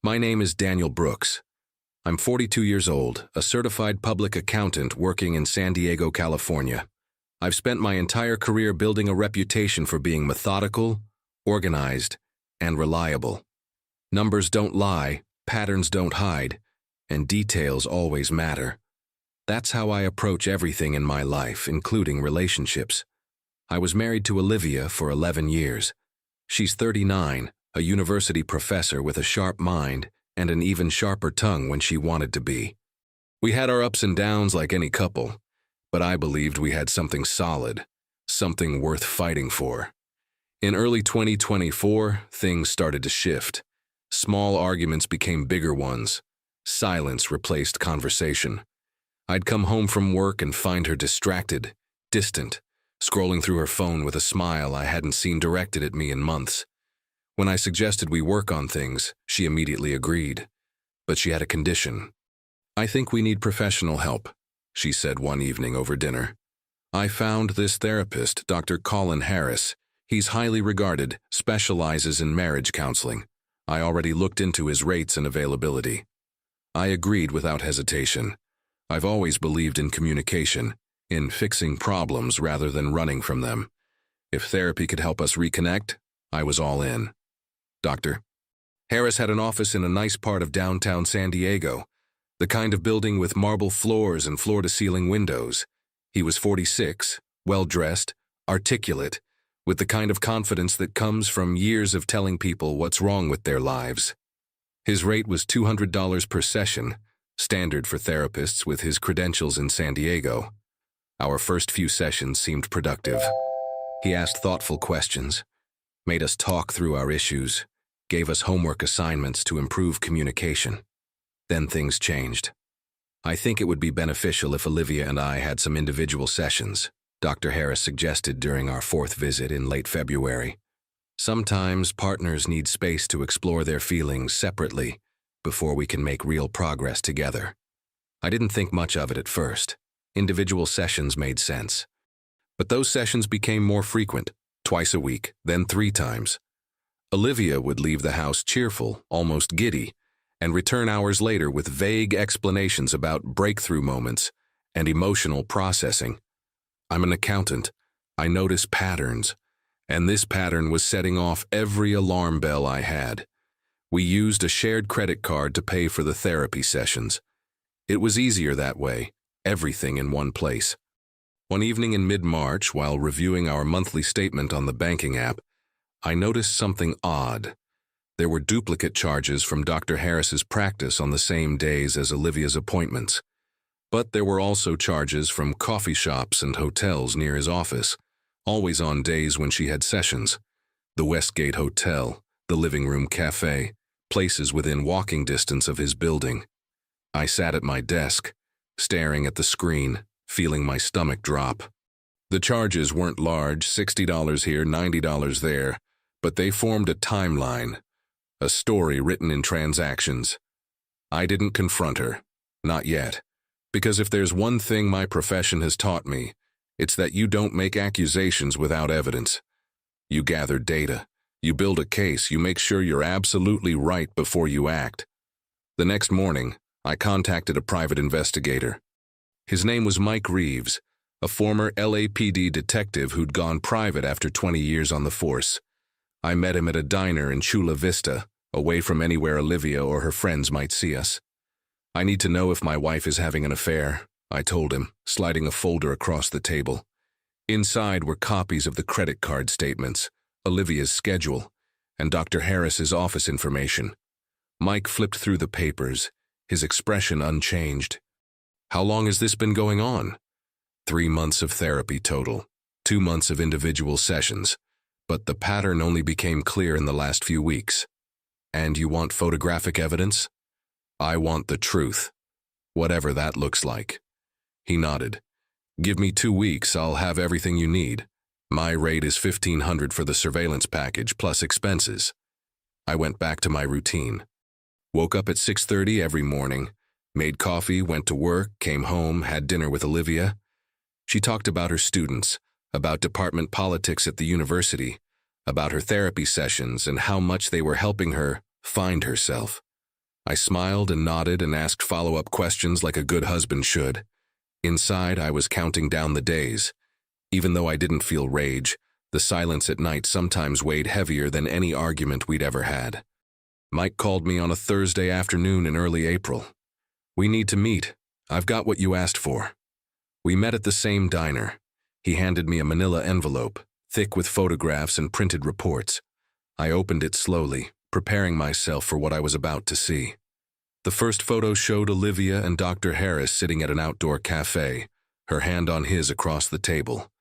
My name is Daniel Brooks. I'm 42 years old, a certified public accountant working in San Diego, California. I've spent my entire career building a reputation for being methodical, organized, and reliable. Numbers don't lie, patterns don't hide, and details always matter. That's how I approach everything in my life, including relationships. I was married to Olivia for 11 years. She's 39, a university professor with a sharp mind and an even sharper tongue when she wanted to be. We had our ups and downs like any couple, but I believed we had something solid, something worth fighting for. In early 2024, things started to shift. Small arguments became bigger ones. Silence replaced conversation. I'd come home from work and find her distracted, distant, scrolling through her phone with a smile I hadn't seen directed at me in months. When I suggested we work on things, she immediately agreed. But she had a condition. "I think we need professional help," she said one evening over dinner. "I found this therapist, Dr. Colin Harris. He's highly regarded, specializes in marriage counseling. I already looked into his rates and availability." I agreed without hesitation. I've always believed in communication, in fixing problems rather than running from them. If therapy could help us reconnect, I was all in. Dr. Harris had an office in a nice part of downtown San Diego, the kind of building with marble floors and floor-to-ceiling windows. He was 46, well-dressed, articulate, with the kind of confidence that comes from years of telling people what's wrong with their lives. His rate was $200 per session, standard for therapists with his credentials in San Diego. Our first few sessions seemed productive. He asked thoughtful questions, made us talk through our issues, gave us homework assignments to improve communication. Then things changed. "I think it would be beneficial if Olivia and I had some individual sessions," Dr. Harris suggested during our fourth visit in late February. "Sometimes partners need space to explore their feelings separately before we can make real progress together." I didn't think much of it at first. Individual sessions made sense. But those sessions became more frequent, twice a week, then 3 times. Olivia would leave the house cheerful, almost giddy, and return hours later with vague explanations about breakthrough moments and emotional processing. I'm an accountant. I notice patterns, and this pattern was setting off every alarm bell I had. We used a shared credit card to pay for the therapy sessions. It was easier that way, everything in one place. One evening in mid-March, while reviewing our monthly statement on the banking app, I noticed something odd. There were duplicate charges from Dr. Harris's practice on the same days as Olivia's appointments. But there were also charges from coffee shops and hotels near his office, always on days when she had sessions. The Westgate Hotel, the Living Room Cafe, places within walking distance of his building. I sat at my desk, staring at the screen, feeling my stomach drop. The charges weren't large, $60 here, $90 there, but they formed a timeline, a story written in transactions. I didn't confront her, not yet, because if there's one thing my profession has taught me, it's that you don't make accusations without evidence. You gather data, you build a case, you make sure you're absolutely right before you act. The next morning, I contacted a private investigator. His name was Mike Reeves, a former LAPD detective who'd gone private after 20 years on the force. I met him at a diner in Chula Vista, away from anywhere Olivia or her friends might see us. "I need to know if my wife is having an affair," I told him, sliding a folder across the table. Inside were copies of the credit card statements, Olivia's schedule, and Dr. Harris's office information. Mike flipped through the papers, his expression unchanged. "How long has this been going on?" 3 months of therapy total, 2 months of individual sessions, but the pattern only became clear in the last few weeks. "And you want photographic evidence?" "I want the truth, whatever that looks like." He nodded. "Give me 2 weeks, I'll have everything you need. My rate is $1,500 for the surveillance package plus expenses." I went back to my routine. Woke up at 6:30 every morning, made coffee, went to work, came home, had dinner with Olivia. She talked about her students, about department politics at the university, about her therapy sessions and how much they were helping her find herself. I smiled and nodded and asked follow-up questions like a good husband should. Inside, I was counting down the days. Even though I didn't feel rage, the silence at night sometimes weighed heavier than any argument we'd ever had. Mike called me on a Thursday afternoon in early April. "We need to meet. I've got what you asked for." We met at the same diner. He handed me a manila envelope, thick with photographs and printed reports. I opened it slowly, preparing myself for what I was about to see. The first photo showed Olivia and Dr. Harris sitting at an outdoor cafe, her hand on his across the table.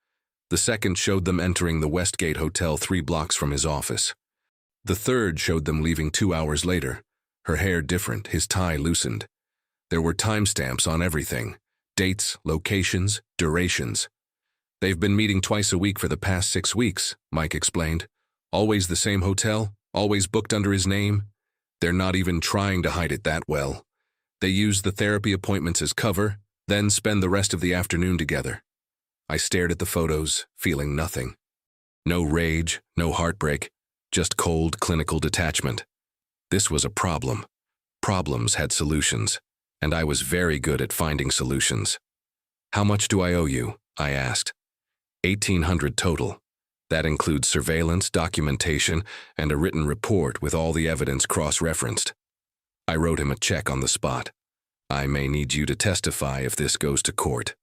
The second showed them entering the Westgate Hotel 3 blocks from his office. The third showed them leaving 2 hours later, her hair different, his tie loosened. There were timestamps on everything, dates, locations, durations. "They've been meeting twice a week for the past 6 weeks, Mike explained. "Always the same hotel, always booked under his name. They're not even trying to hide it that well. They use the therapy appointments as cover, then spend the rest of the afternoon together." I stared at the photos, feeling nothing. No rage, no heartbreak, just cold clinical detachment. This was a problem. Problems had solutions, and I was very good at finding solutions. "How much do I owe you?" I asked. $1,800 total. That includes surveillance, documentation, and a written report with all the evidence cross-referenced. I wrote him a check on the spot. "I may need you to testify if this goes to court.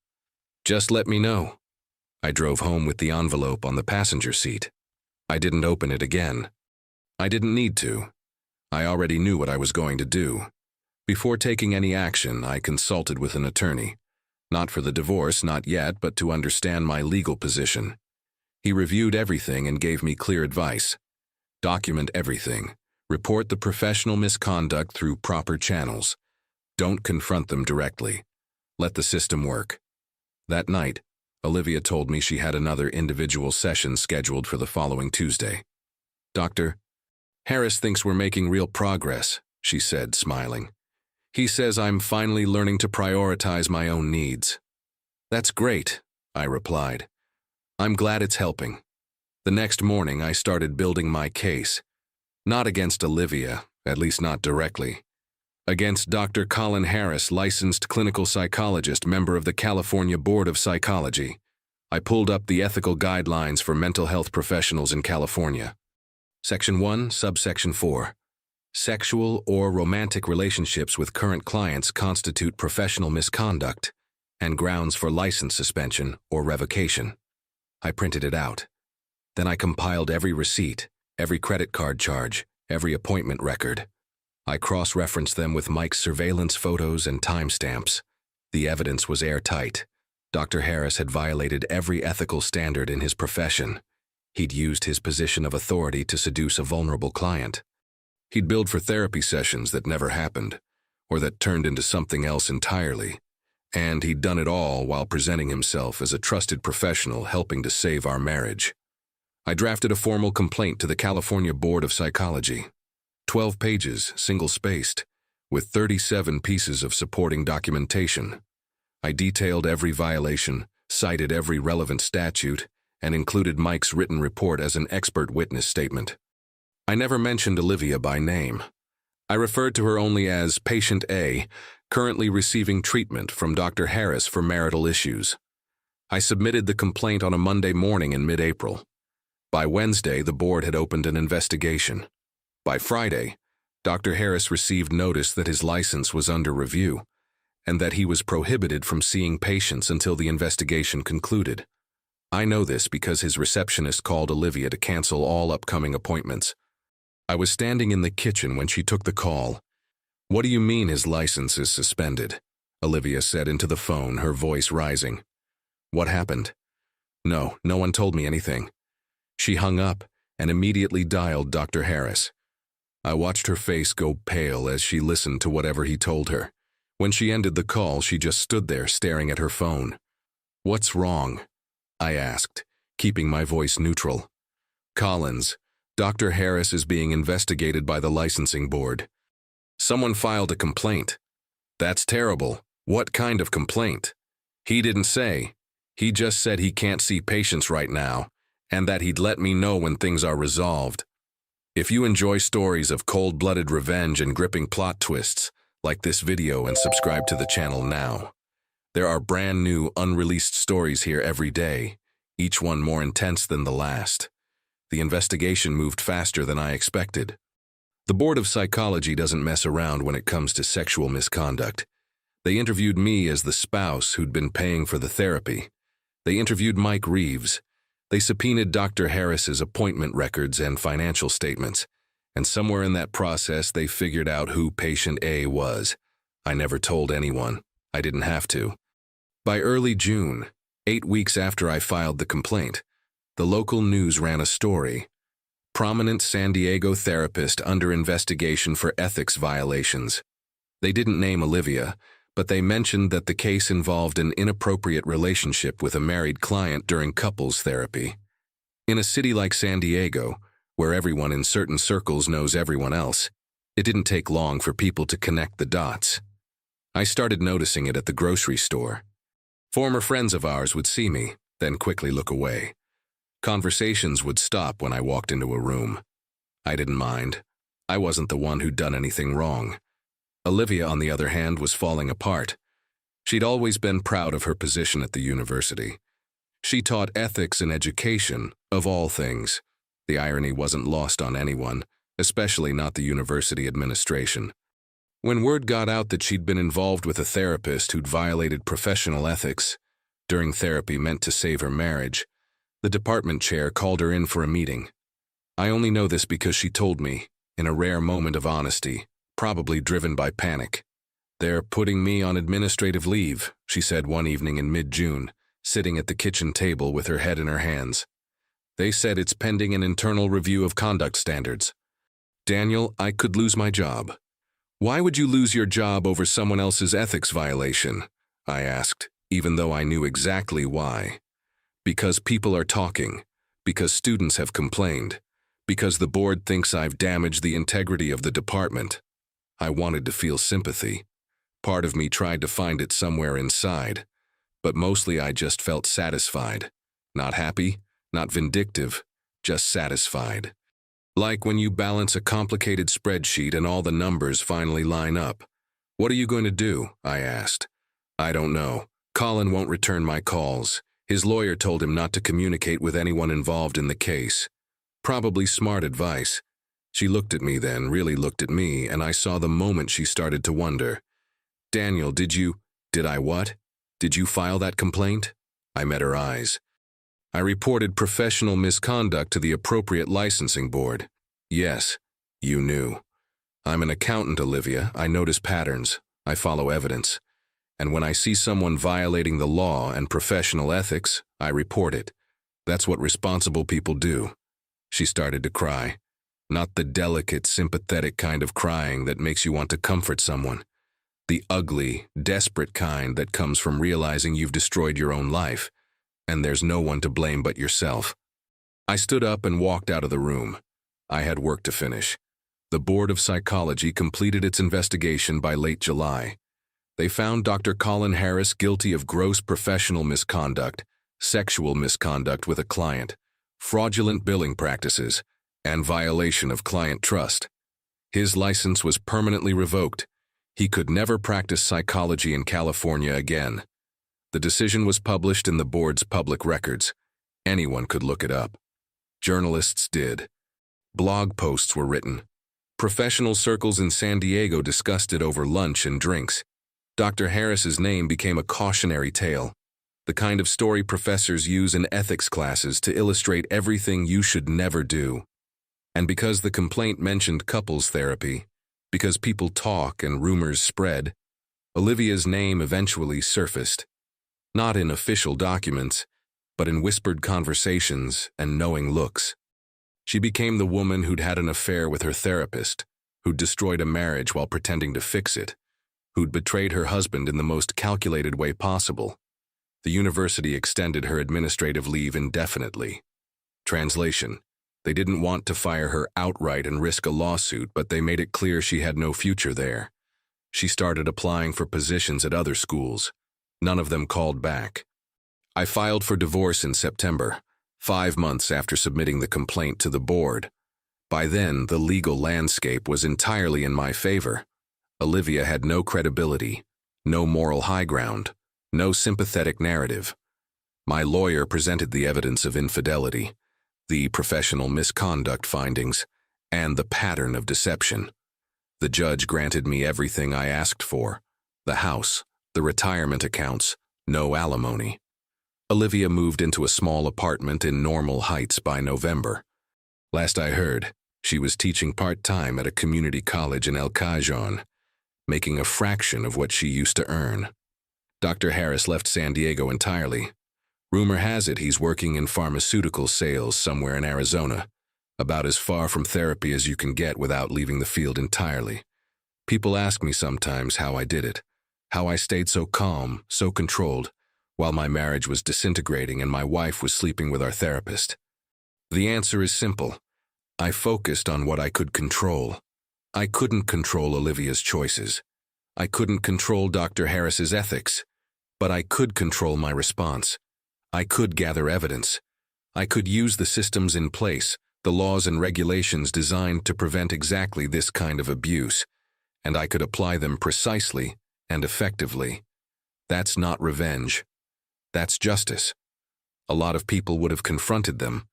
Just let me know." I drove home with the envelope on the passenger seat. I didn't open it again. I didn't need to. I already knew what I was going to do. Before taking any action, I consulted with an attorney. Not for the divorce, not yet, but to understand my legal position. He reviewed everything and gave me clear advice. Document everything. Report the professional misconduct through proper channels. Don't confront them directly. Let the system work. That night, Olivia told me she had another individual session scheduled for the following Tuesday. "Dr. Harris thinks we're making real progress," she said, smiling. "He says I'm finally learning to prioritize my own needs." "That's great," I replied. "I'm glad it's helping." The next morning, I started building my case. Not against Olivia, at least not directly. Against Dr. Colin Harris, licensed clinical psychologist, member of the California Board of Psychology. I pulled up the ethical guidelines for mental health professionals in California. Section 1, subsection 4. Sexual or romantic relationships with current clients constitute professional misconduct and grounds for license suspension or revocation. I printed it out. Then I compiled every receipt, every credit card charge, every appointment record. I cross-referenced them with Mike's surveillance photos and timestamps. The evidence was airtight. Dr. Harris had violated every ethical standard in his profession. He'd used his position of authority to seduce a vulnerable client. He'd billed for therapy sessions that never happened, or that turned into something else entirely. And he'd done it all while presenting himself as a trusted professional helping to save our marriage. I drafted a formal complaint to the California Board of Psychology. 12 pages, single-spaced, with 37 pieces of supporting documentation. I detailed every violation, cited every relevant statute, and included Mike's written report as an expert witness statement. I never mentioned Olivia by name. I referred to her only as Patient A, currently receiving treatment from Dr. Harris for marital issues. I submitted the complaint on a Monday morning in mid-April. By Wednesday, the board had opened an investigation. By Friday, Dr. Harris received notice that his license was under review and that he was prohibited from seeing patients until the investigation concluded. I know this because his receptionist called Olivia to cancel all upcoming appointments. I was standing in the kitchen when she took the call. "What do you mean his license is suspended?" Olivia said into the phone, her voice rising. "What happened?" No one told me anything." She hung up and immediately dialed Dr. Harris. I watched her face go pale as she listened to whatever he told her. When she ended the call, she just stood there staring at her phone. "What's wrong?" I asked, keeping my voice neutral. "Collins, Dr. Harris is being investigated by the licensing board. Someone filed a complaint." "That's terrible. What kind of complaint?" "He didn't say. He just said he can't see patients right now, and that he'd let me know when things are resolved." If you enjoy stories of cold-blooded revenge and gripping plot twists, like this video and subscribe to the channel now. There are brand new, unreleased stories here every day, each one more intense than the last. The investigation moved faster than I expected. The Board of Psychology doesn't mess around when it comes to sexual misconduct. They interviewed me as the spouse who'd been paying for the therapy. They interviewed Mike Reeves. They subpoenaed Dr. Harris's appointment records and financial statements. And somewhere in that process, they figured out who patient A was. I never told anyone. I didn't have to. By early June, 8 weeks after I filed the complaint, the local news ran a story. Prominent San Diego therapist under investigation for ethics violations. They didn't name Olivia, but they mentioned that the case involved an inappropriate relationship with a married client during couples therapy. In a city like San Diego, where everyone in certain circles knows everyone else, it didn't take long for people to connect the dots. I started noticing it at the grocery store. Former friends of ours would see me, then quickly look away. Conversations would stop when I walked into a room. I didn't mind. I wasn't the one who'd done anything wrong. Olivia, on the other hand, was falling apart. She'd always been proud of her position at the university. She taught ethics and education, of all things. The irony wasn't lost on anyone, especially not the university administration. When word got out that she'd been involved with a therapist who'd violated professional ethics during therapy meant to save her marriage, the department chair called her in for a meeting. I only know this because she told me, in a rare moment of honesty, probably driven by panic. "They're putting me on administrative leave," she said one evening in mid-June, sitting at the kitchen table with her head in her hands. "They said it's pending an internal review of conduct standards." "Daniel, I could lose my job." "Why would you lose your job over someone else's ethics violation?" I asked, even though I knew exactly why. "Because people are talking, because students have complained, because the board thinks I've damaged the integrity of the department." I wanted to feel sympathy. Part of me tried to find it somewhere inside, but mostly I just felt satisfied. Not happy, not vindictive, just satisfied. Like when you balance a complicated spreadsheet and all the numbers finally line up. "What are you going to do?" I asked. "I don't know. Colin won't return my calls. His lawyer told him not to communicate with anyone involved in the case." Probably smart advice. She looked at me then, really looked at me, and I saw the moment she started to wonder. "Daniel, did I what? Did you file that complaint?" I met her eyes. "I reported professional misconduct to the appropriate licensing board." "Yes, you knew." "I'm an accountant, Olivia. I notice patterns. I follow evidence. And when I see someone violating the law and professional ethics, I report it. That's what responsible people do." She started to cry. Not the delicate, sympathetic kind of crying that makes you want to comfort someone. The ugly, desperate kind that comes from realizing you've destroyed your own life, and there's no one to blame but yourself. I stood up and walked out of the room. I had work to finish. The Board of Psychology completed its investigation by late July. They found Dr. Colin Harris guilty of gross professional misconduct, sexual misconduct with a client, fraudulent billing practices, and violation of client trust. His license was permanently revoked. He could never practice psychology in California again. The decision was published in the board's public records. Anyone could look it up. Journalists did. Blog posts were written. Professional circles in San Diego discussed it over lunch and drinks. Dr. Harris's name became a cautionary tale, the kind of story professors use in ethics classes to illustrate everything you should never do. And because the complaint mentioned couples therapy, because people talk and rumors spread, Olivia's name eventually surfaced. Not in official documents, but in whispered conversations and knowing looks. She became the woman who'd had an affair with her therapist, who'd destroyed a marriage while pretending to fix it, who'd betrayed her husband in the most calculated way possible. The university extended her administrative leave indefinitely. Translation: they didn't want to fire her outright and risk a lawsuit, but they made it clear she had no future there. She started applying for positions at other schools. None of them called back. I filed for divorce in September, 5 months after submitting the complaint to the board. By then, the legal landscape was entirely in my favor. Olivia had no credibility, no moral high ground, no sympathetic narrative. My lawyer presented the evidence of infidelity, the professional misconduct findings, and the pattern of deception. The judge granted me everything I asked for: the house, the retirement accounts, no alimony. Olivia moved into a small apartment in Normal Heights by November. Last I heard, she was teaching part-time at a community college in El Cajon, making a fraction of what she used to earn. Dr. Harris left San Diego entirely. Rumor has it he's working in pharmaceutical sales somewhere in Arizona, about as far from therapy as you can get without leaving the field entirely. People ask me sometimes how I did it, how I stayed so calm, so controlled, while my marriage was disintegrating and my wife was sleeping with our therapist. The answer is simple. I focused on what I could control. I couldn't control Olivia's choices. I couldn't control Dr. Harris's ethics, but I could control my response. I could gather evidence. I could use the systems in place, the laws and regulations designed to prevent exactly this kind of abuse, and I could apply them precisely and effectively. That's not revenge. That's justice. A lot of people would have confronted them,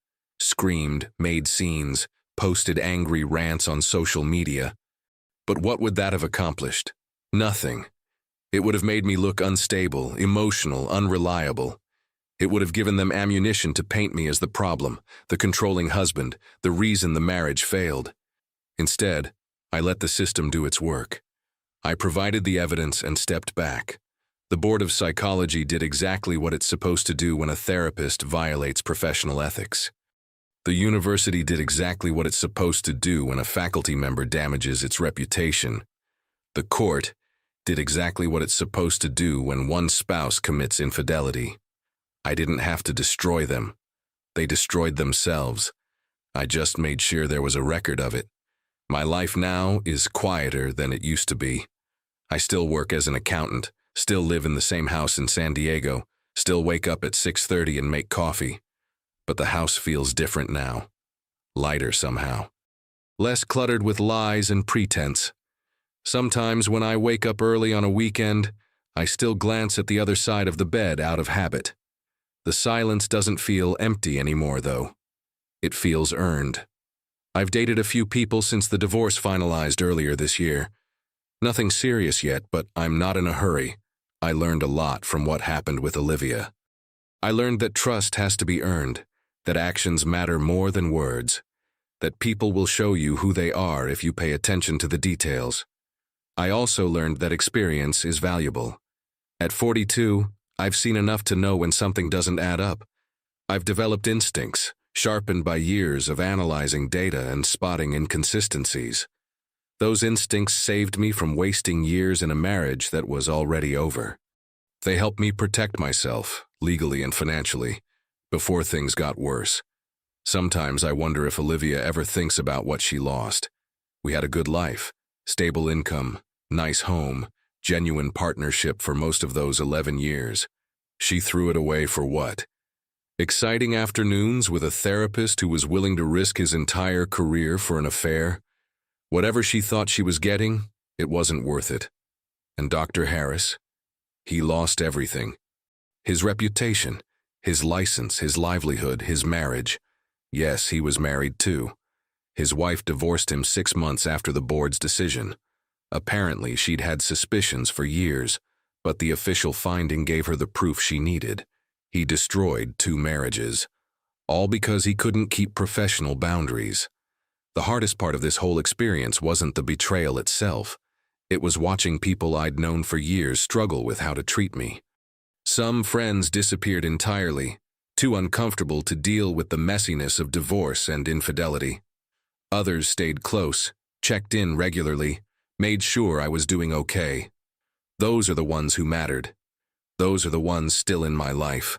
screamed, made scenes, posted angry rants on social media. But what would that have accomplished? Nothing. It would have made me look unstable, emotional, unreliable. It would have given them ammunition to paint me as the problem, the controlling husband, the reason the marriage failed. Instead, I let the system do its work. I provided the evidence and stepped back. The Board of Psychology did exactly what it's supposed to do when a therapist violates professional ethics. The university did exactly what it's supposed to do when a faculty member damages its reputation. The court did exactly what it's supposed to do when one spouse commits infidelity. I didn't have to destroy them. They destroyed themselves. I just made sure there was a record of it. My life now is quieter than it used to be. I still work as an accountant, still live in the same house in San Diego, still wake up at 6:30 and make coffee. But the house feels different now. Lighter somehow. Less cluttered with lies and pretense. Sometimes when I wake up early on a weekend, I still glance at the other side of the bed out of habit. The silence doesn't feel empty anymore, though. It feels earned. I've dated a few people since the divorce finalized earlier this year. Nothing serious yet, but I'm not in a hurry. I learned a lot from what happened with Olivia. I learned that trust has to be earned, that actions matter more than words, that people will show you who they are if you pay attention to the details. I also learned that experience is valuable. At 42, I've seen enough to know when something doesn't add up. I've developed instincts, sharpened by years of analyzing data and spotting inconsistencies. Those instincts saved me from wasting years in a marriage that was already over. They helped me protect myself, legally and financially, before things got worse. Sometimes I wonder if Olivia ever thinks about what she lost. We had a good life, stable income, nice home, genuine partnership for most of those 11 years. She threw it away for what? Exciting afternoons with a therapist who was willing to risk his entire career for an affair? Whatever she thought she was getting, it wasn't worth it. And Dr. Harris? He lost everything. His reputation, his license, his livelihood, his marriage. Yes, he was married too. His wife divorced him 6 months after the board's decision. Apparently, she'd had suspicions for years, but the official finding gave her the proof she needed. He destroyed 2 marriages, all because he couldn't keep professional boundaries. The hardest part of this whole experience wasn't the betrayal itself. It was watching people I'd known for years struggle with how to treat me. Some friends disappeared entirely, too uncomfortable to deal with the messiness of divorce and infidelity. Others stayed close, checked in regularly, made sure I was doing okay. Those are the ones who mattered. Those are the ones still in my life.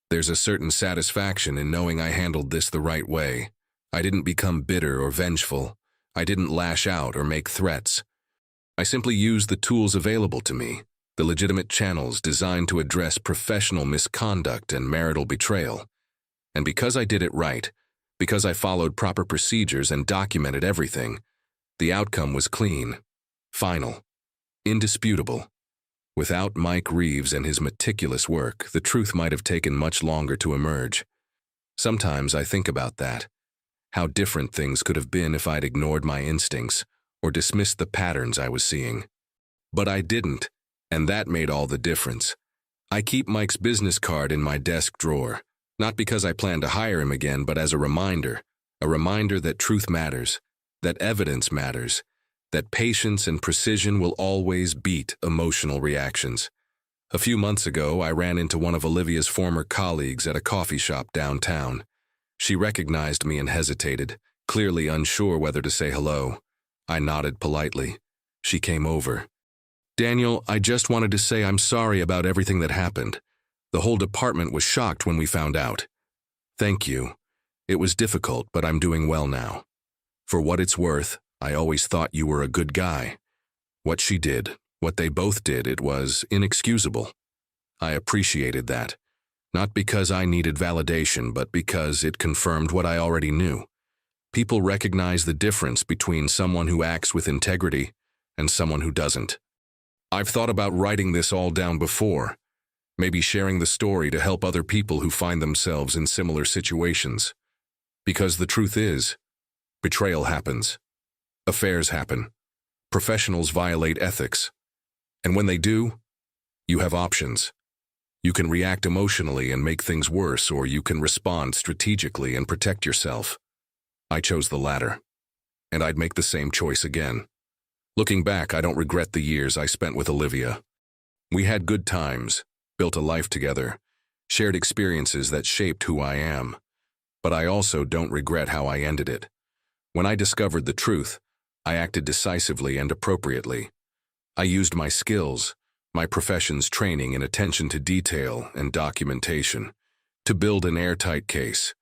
There's a certain satisfaction in knowing I handled this the right way. I didn't become bitter or vengeful. I didn't lash out or make threats. I simply used the tools available to me, the legitimate channels designed to address professional misconduct and marital betrayal. And because I did it right, Because I followed proper procedures and documented everything, the outcome was clean, final, indisputable. Without Mike Reeves and his meticulous work, the truth might have taken much longer to emerge. Sometimes I think about that, how different things could have been if I'd ignored my instincts or dismissed the patterns I was seeing. But I didn't, and that made all the difference. I keep Mike's business card in my desk drawer, not because I plan to hire him again, but as a reminder that truth matters, that evidence matters, that patience and precision will always beat emotional reactions. A few months ago, I ran into one of Olivia's former colleagues at a coffee shop downtown. She recognized me and hesitated, clearly unsure whether to say hello. I nodded politely. She came over. "Daniel, I just wanted to say I'm sorry about everything that happened. The whole department was shocked when we found out." "Thank you. It was difficult, but I'm doing well now. For what it's worth, I always thought you were a good guy." What she did, what they both did, it was inexcusable. I appreciated that, not because I needed validation, but because it confirmed what I already knew. People recognize the difference between someone who acts with integrity and someone who doesn't. I've thought about writing this all down before, maybe sharing the story to help other people who find themselves in similar situations. Because the truth is, betrayal happens. Affairs happen. Professionals violate ethics. And when they do, you have options. You can react emotionally and make things worse, or you can respond strategically and protect yourself. I chose the latter, and I'd make the same choice again. Looking back, I don't regret the years I spent with Olivia. We had good times, built a life together, shared experiences that shaped who I am. But I also don't regret how I ended it. When I discovered the truth, I acted decisively and appropriately. I used my skills, my profession's training in attention to detail and documentation, to build an airtight case,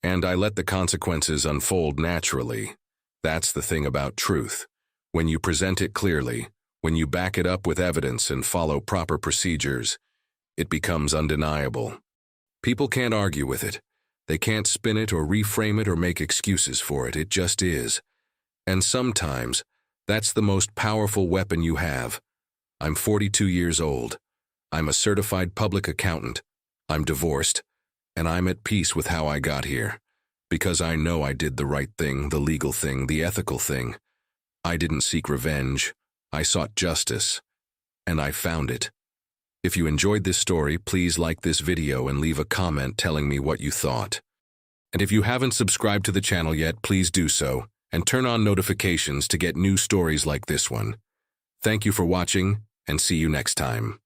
and I let the consequences unfold naturally. That's the thing about truth. When you present it clearly, when you back it up with evidence and follow proper procedures, it becomes undeniable. People can't argue with it. They can't spin it or reframe it or make excuses for it. It just is. And sometimes, that's the most powerful weapon you have. I'm 42 years old. I'm a certified public accountant. I'm divorced. And I'm at peace with how I got here. Because I know I did the right thing, the legal thing, the ethical thing. I didn't seek revenge. I sought justice. And I found it. If you enjoyed this story, please like this video and leave a comment telling me what you thought. And if you haven't subscribed to the channel yet, please do so, and turn on notifications to get new stories like this one. Thank you for watching, and see you next time.